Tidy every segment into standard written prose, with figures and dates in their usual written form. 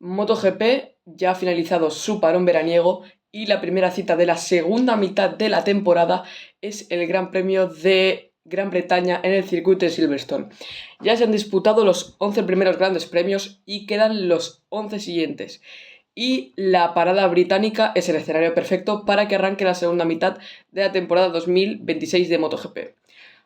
MotoGP ya ha finalizado su parón veraniego y la primera cita de la segunda mitad de la temporada es el Gran Premio de Gran Bretaña en el circuito de Silverstone. Ya se han disputado los 11 primeros grandes premios y quedan los 11 siguientes. Y la parada británica es el escenario perfecto para que arranque la segunda mitad de la temporada 2026 de MotoGP.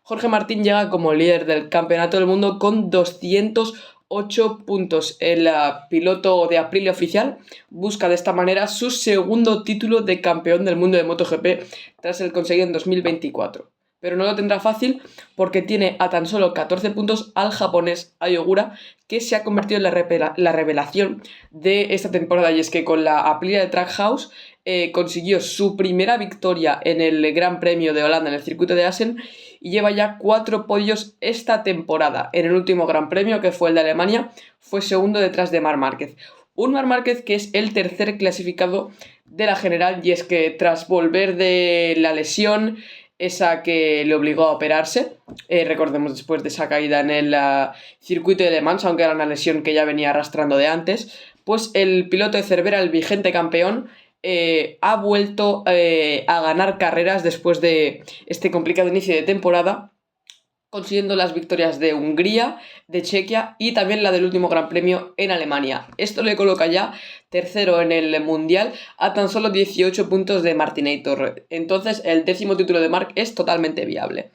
Jorge Martín llega como líder del Campeonato del Mundo con 208 puntos. El piloto de Aprilia oficial busca de esta manera su segundo título de campeón del mundo de MotoGP tras el conseguido en 2024. Pero no lo tendrá fácil porque tiene a tan solo 14 puntos al japonés Ai Ogura, que se ha convertido en la revelación de esta temporada, y es que con la Aprilia de Trackhouse consiguió su primera victoria en el Gran Premio de Holanda en el circuito de Assen y lleva ya 4 podios esta temporada. En el último Gran Premio, que fue el de Alemania, fue segundo detrás de Marc Márquez. Un Marc Márquez que es el tercer clasificado de la general, y es que tras volver de la lesión, esa que le obligó a operarse, recordemos después de esa caída en el circuito de Le Mans, aunque era una lesión que ya venía arrastrando de antes, pues el piloto de Cervera, el vigente campeón, ha vuelto a ganar carreras después de este complicado inicio de temporada, consiguiendo las victorias de Hungría, de Chequia y también la del último Gran Premio en Alemania. Esto le coloca ya tercero en el Mundial a tan solo 18 puntos de Martinator. Entonces el 10º título de Marc es totalmente viable.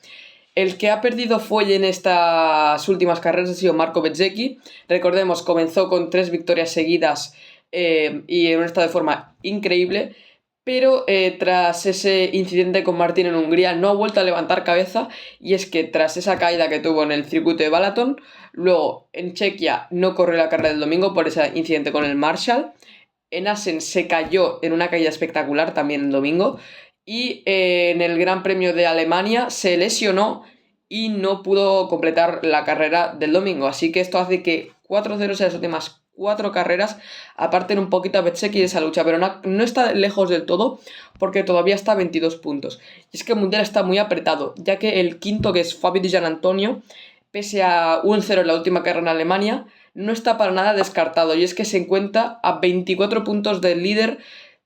El que ha perdido fuelle en estas últimas carreras ha sido Marco Bezzecchi. Recordemos, comenzó con 3 victorias seguidas y en un estado de forma increíble, pero tras ese incidente con Martín en Hungría no ha vuelto a levantar cabeza, y es que tras esa caída que tuvo en el circuito de Balaton, luego en Chequia no corrió la carrera del domingo por ese incidente con el Marshall, en Assen se cayó en una caída espectacular también el domingo, y en el Gran Premio de Alemania se lesionó y no pudo completar la carrera del domingo. Así que esto hace que 4-0 sea las últimas 4 carreras aparten un poquito a Bezzecchi de esa lucha, pero no está lejos del todo porque todavía está a 22 puntos. Y es que el Mundial está muy apretado, ya que el quinto, que es Fabio Di Giannantonio, pese a 1-0 en la última carrera en Alemania, no está para nada descartado, y es que se encuentra a 24 puntos del líder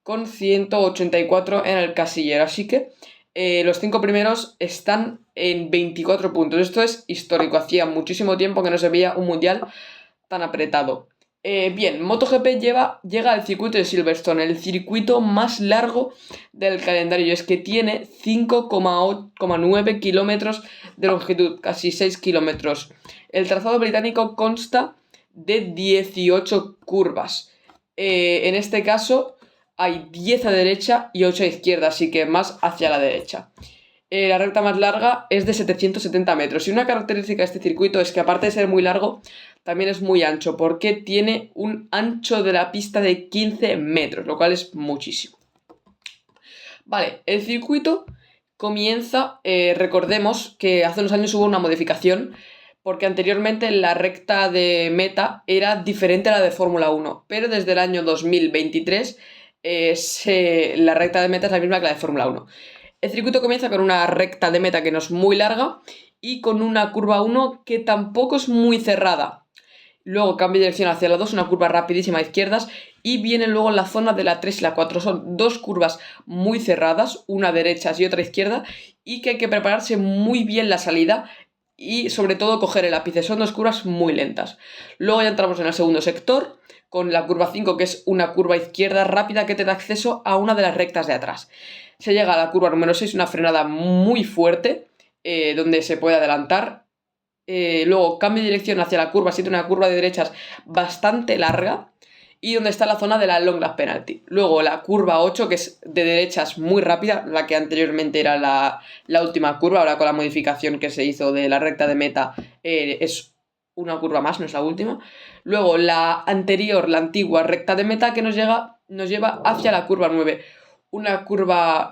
con 184 en el casillero. Así que los 5 primeros están en 24 puntos. Esto es histórico, hacía muchísimo tiempo que no se veía un mundial tan apretado. Bien, MotoGP llega al circuito de Silverstone, el circuito más largo del calendario, y es que tiene 5,9 kilómetros de longitud, casi 6 kilómetros. El trazado británico consta de 18 curvas. En este caso hay 10 a derecha y 8 a izquierda, así que más hacia la derecha. La recta más larga es de 770 metros, y una característica de este circuito es que, aparte de ser muy largo, también es muy ancho, porque tiene un ancho de la pista de 15 metros, lo cual es muchísimo. Vale, el circuito comienza, recordemos que hace unos años hubo una modificación, porque anteriormente la recta de meta era diferente a la de Fórmula 1, pero desde el año 2023 la recta de meta es la misma que la de Fórmula 1. El circuito comienza con una recta de meta que no es muy larga y con una curva 1 que tampoco es muy cerrada. Luego cambia de dirección hacia la 2, una curva rapidísima a izquierdas, y viene luego la zona de la 3 y la 4. Son 2 curvas muy cerradas, una derecha y otra izquierda, y que hay que prepararse muy bien la salida y sobre todo coger el ápice. Son 2 curvas muy lentas. Luego ya entramos en el segundo sector, con la curva 5, que es una curva izquierda rápida que te da acceso a una de las rectas de atrás. Se llega a la curva número 6, una frenada muy fuerte, donde se puede adelantar. Luego cambio de dirección hacia la curva 7, una curva de derechas bastante larga, y donde está la zona de la long lap penalty. Luego la curva 8, que es de derechas muy rápida, la que anteriormente era la última curva, ahora con la modificación que se hizo de la recta de meta es una curva más, no es la última. Luego la anterior, la antigua recta de meta, que nos lleva hacia la curva 9. Una curva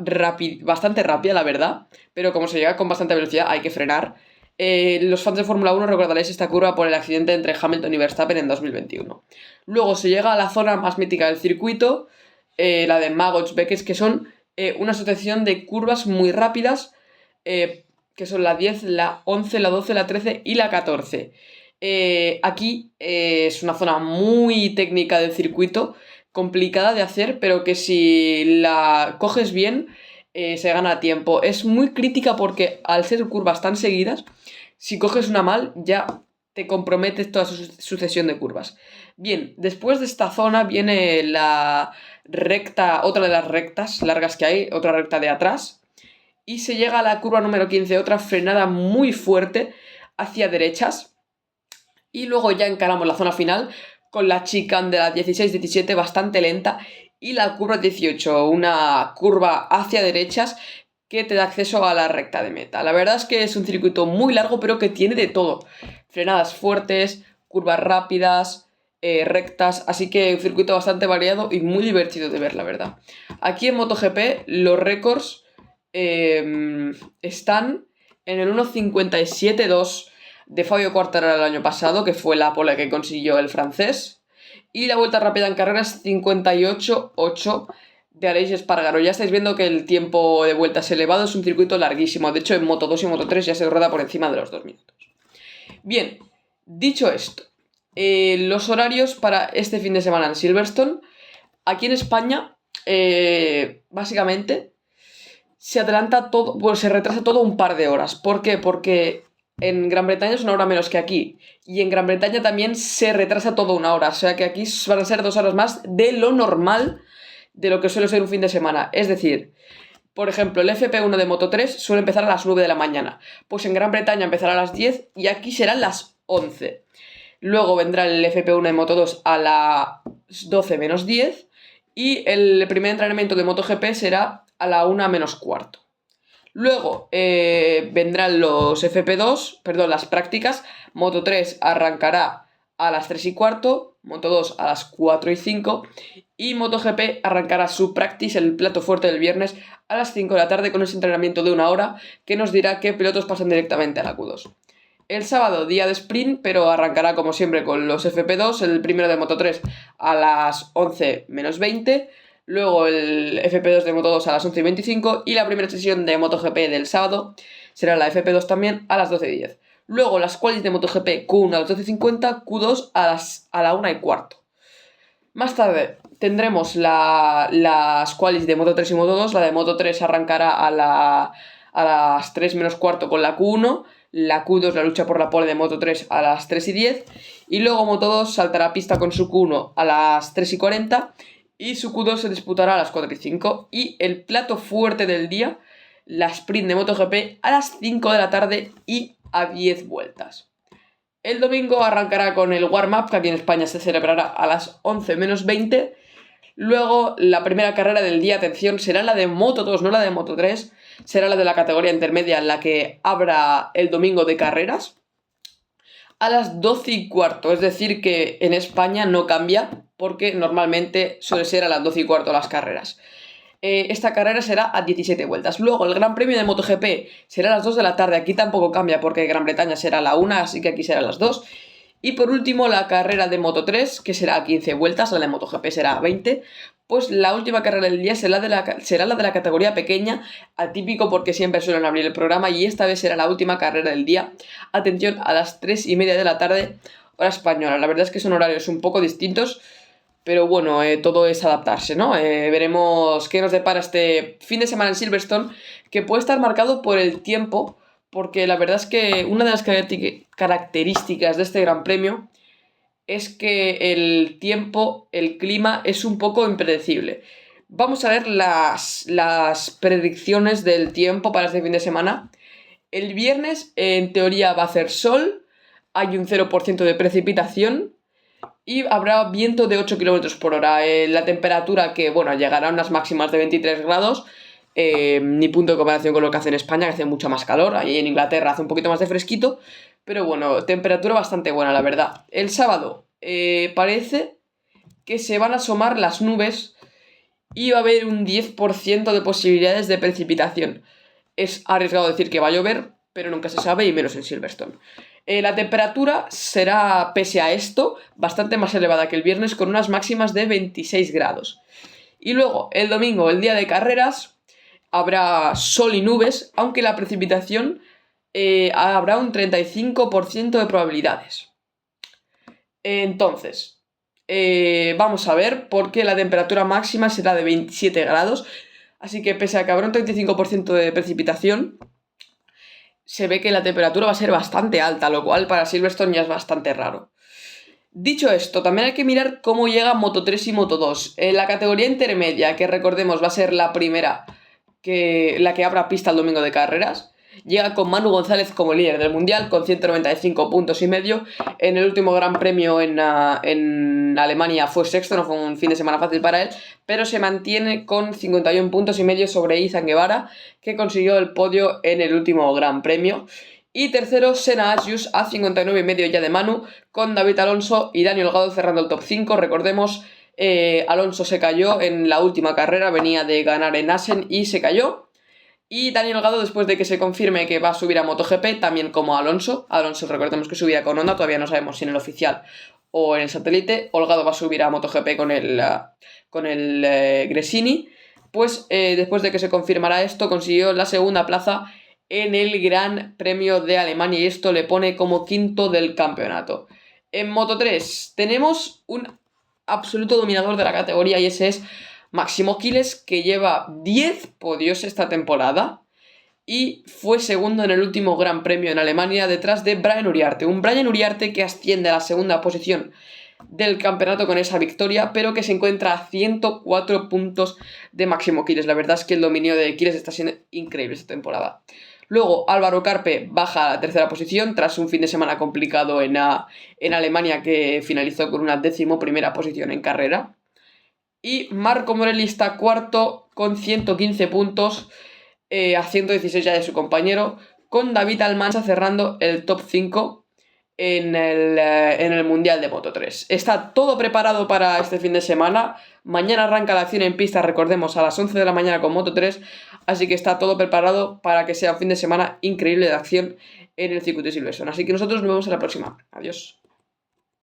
bastante rápida, la verdad, pero como se llega con bastante velocidad hay que frenar. Los fans de Fórmula 1 recordaréis esta curva por el accidente entre Hamilton y Verstappen en 2021. Luego se llega a la zona más mítica del circuito, la de Maggots-Beckett, que son una asociación de curvas muy rápidas, que son la 10, la 11, la 12, la 13 y la 14. Aquí es una zona muy técnica del circuito, complicada de hacer, pero que si la coges bien, se gana tiempo. Es muy crítica porque al ser curvas tan seguidas, si coges una mal, ya te comprometes toda su sucesión de curvas. Bien, después de esta zona viene la recta, otra de las rectas largas que hay, otra recta de atrás, y se llega a la curva número 15, otra frenada muy fuerte hacia derechas, y luego ya encaramos la zona final con la chicane de la 16-17 bastante lenta y la curva 18, una curva hacia derechas que te da acceso a la recta de meta. La verdad es que es un circuito muy largo, pero que tiene de todo. Frenadas fuertes, curvas rápidas, rectas, así que un circuito bastante variado y muy divertido de ver, la verdad. Aquí en MotoGP los récords están en el 1.57.2 de Fabio Quartararo el año pasado, que fue la pole que consiguió el francés, y la vuelta rápida en carreras 58.8 de Aleix Espargaro. Ya estáis viendo que el tiempo de vuelta es elevado, es un circuito larguísimo. De hecho, en Moto 2 y Moto 3 ya se rueda por encima de los 2 minutos. Bien, dicho esto, los horarios para este fin de semana en Silverstone. Aquí en España, básicamente, se adelanta todo, pues se retrasa todo un par de horas. ¿Por qué? Porque en Gran Bretaña es una hora menos que aquí. Y en Gran Bretaña también se retrasa todo una hora. O sea que aquí van a ser 2 horas más de lo normal de lo que suele ser un fin de semana. Es decir, por ejemplo, el FP1 de Moto 3 suele empezar a las 9 de la mañana. Pues en Gran Bretaña empezará a las 10 y aquí serán las 11. Luego vendrá el FP1 de Moto 2 a las 12 menos 10. Y el primer entrenamiento de MotoGP será a la 1 menos cuarto. Luego vendrán los FP2, perdón, las prácticas. Moto 3 arrancará a las 3 y cuarto, Moto 2 a las 4 y 5 y MotoGP arrancará su practice, el plato fuerte del viernes, a las 5 de la tarde con ese entrenamiento de 1 hora que nos dirá qué pilotos pasan directamente a la Q2. El sábado, día de sprint, pero arrancará como siempre con los FP2, el primero de Moto 3 a las 11 menos 20, luego el FP2 de Moto 2 a las 11 y 25 y la primera sesión de MotoGP del sábado será la FP2 también a las 12 y 10. Luego las qualis de MotoGP Q1 a las 12:50, Q2 a la 1 y cuarto. Más tarde tendremos las qualis de Moto 3 y Moto 2, la de Moto 3 arrancará a las 3 menos cuarto con la Q1, la Q2 la lucha por la pole de Moto 3 a las 3 y 10 y luego Moto 2 saltará a pista con su Q1 a las 3 y 40 y su Q2 se disputará a las 4 y 5 y el plato fuerte del día, la sprint de MotoGP a las 5 de la tarde y a 10 vueltas. El domingo arrancará con el warm-up, que aquí en España se celebrará a las 11 menos 20. Luego, la primera carrera del día, atención, será la de Moto 2, no la de Moto 3. Será la de la categoría intermedia en la que abra el domingo de carreras. A las 12 y cuarto, es decir que en España no cambia, porque normalmente suele ser a las 12 y cuarto las carreras. Esta carrera será a 17 vueltas. Luego el Gran Premio de MotoGP será a las 2 de la tarde. Aquí tampoco cambia porque Gran Bretaña será a la 1, así que aquí será a las 2. Y por último la carrera de Moto 3, que será a 15 vueltas, la de MotoGP será a 20. Pues la última carrera del día será la de la categoría pequeña, atípico porque siempre suelen abrir el programa y esta vez será la última carrera del día. Atención, a las 3:30 de la tarde, hora española. La verdad es que son horarios un poco distintos. Pero bueno, todo es adaptarse, ¿no? Veremos qué nos depara este fin de semana en Silverstone, que puede estar marcado por el tiempo, porque la verdad es que una de las características de este Gran Premio es que el tiempo, el clima, es un poco impredecible. Vamos a ver las predicciones del tiempo para este fin de semana. El viernes, en teoría, va a hacer sol, hay un 0% de precipitación y habrá viento de 8 km por hora. La temperatura que, bueno, llegará a unas máximas de 23 grados, ni punto de comparación con lo que hace en España, que hace mucho más calor. Ahí en Inglaterra hace un poquito más de fresquito, pero bueno, temperatura bastante buena, la verdad. El sábado parece que se van a asomar las nubes y va a haber un 10% de posibilidades de precipitación. Es arriesgado decir que va a llover, pero nunca se sabe y menos en Silverstone. La temperatura será, pese a esto, bastante más elevada que el viernes, con unas máximas de 26 grados. Y luego, el domingo, el día de carreras, habrá sol y nubes, aunque la precipitación habrá un 35% de probabilidades. Entonces, vamos a ver, porque la temperatura máxima será de 27 grados, así que pese a que habrá un 35% de precipitación, se ve que la temperatura va a ser bastante alta, lo cual para Silverstone ya es bastante raro. Dicho esto, también hay que mirar cómo llegan Moto 3 y Moto 2. En la categoría intermedia, que recordemos va a ser la primera, la que abra pista el domingo de carreras, llega con Manu González como líder del mundial con 195 puntos y medio. En el último Gran Premio en Alemania fue sexto, no fue un fin de semana fácil para él, pero se mantiene con 51 puntos y medio sobre Izan Guevara, que consiguió el podio en el último Gran Premio. Y tercero, Senna Agius a 59 y medio ya de Manu, con David Alonso y Dani Olgado cerrando el top 5. Recordemos, Alonso se cayó en la última carrera, venía de ganar en Assen y se cayó. Y Dani Olgado, después de que se confirme que va a subir a MotoGP, también como Alonso. Alonso, recordemos que subirá con Honda, todavía no sabemos si en el oficial o en el satélite. Olgado va a subir a MotoGP con el Gresini. Pues después de que se confirmara esto, consiguió la segunda plaza en el Gran Premio de Alemania y esto le pone como quinto del campeonato. En Moto 3 tenemos un absoluto dominador de la categoría y ese es Máximo Quiles, que lleva 10 podios esta temporada y fue segundo en el último Gran Premio en Alemania detrás de Brian Uriarte. Un Brian Uriarte que asciende a la segunda posición del campeonato con esa victoria, pero que se encuentra a 104 puntos de Máximo Quiles. La verdad es que el dominio de Quiles está siendo increíble esta temporada. Luego Álvaro Carpe baja a la tercera posición tras un fin de semana complicado en Alemania, que finalizó con una 11ª posición en carrera. Y Marco Morelli está cuarto con 115 puntos, a 116 ya de su compañero, con David Almansa cerrando el top 5 en el Mundial de Moto 3. Está todo preparado para este fin de semana. Mañana arranca la acción en pista, recordemos, a las 11 de la mañana con Moto 3. Así que está todo preparado para que sea un fin de semana increíble de acción en el circuito de Silverstone. Así que nosotros nos vemos en la próxima. Adiós.